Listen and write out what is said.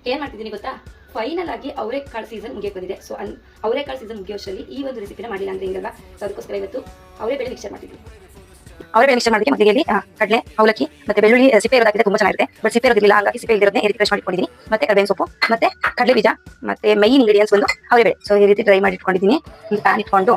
ಏನು ಮಾಡ್ತಿದ್ದೀನಿ ಗೊತ್ತಾ, ಫೈನಲ್ ಆಗಿ ಅವರೆಕಾಳು ಸೀಸನ್ ಮುಗಿಯಕ್ಕೆ ಬಂದಿದೆ. ಸೊ ಅವರೆಕಾಳು ಸೀಸನ್ ಮುಗಿಯೋಷ್ಟರಲ್ಲಿ ಈ ಒಂದು ರೆಸಿಪಿನ ಮಾಡಿಲ್ಲ ಅಂದ್ರೆ ಹಿಂಗಲ್ಲ. ಸೊ ಅದಕ್ಕೋಸ್ಕರ ಇವತ್ತು ಅವರೆಬೇಳೆ ಮಿಕ್ಸರ್ ಮಾಡ್ತಿದ್ದೀನಿ. ಅವರೆಬೇಳೆ ಮಿಕ್ಸರ್ ಮಾಡೋದಕ್ಕೆ ಮೊದಲಿಗೆ ಕಡಲೆ, ಅವಲಕ್ಕಿ ಮತ್ತೆ ಬೆಳ್ಳುಳ್ಳಿ ಸಿಪ್ಪೆ ಇರೋದಾಗಿದೆ ತುಂಬಾ ಚೆನ್ನಾಗಿರುತ್ತೆ. ಬಟ್ ಸಿಪ್ಪೆ ಇರೋದಿಲ್ಲ, ಹಾಗಾಗಿ ಸಿಪ್ಪೆ ಇರೋದನ್ನೇ ಈ ರೀತಿ ಕ್ರಶ್ ಮಾಡಿಟ್ಕೊಂಡಿದ್ದೀನಿ. ಮತ್ತೆ ಕರಿಬೇವಿನ ಸೊಪ್ಪು ಮತ್ತೆ ಕಡಲೆ ಬೀಜ ಮತ್ತೆ ಮೈನ್ ಇಂಗ್ರೀಡಿಯೆಂಟ್ಸ್ ಒಂದು ಅವರೆಬೇಳೆ. ಸೊ ಈ ರೀತಿ ಡ್ರೈ ಮಾಡಿ ಇಟ್ಕೊಂಡಿದ್ದೀನಿ. ಒಂದು ಪ್ಯಾನ್ ಇಟ್ಕೊಂಡು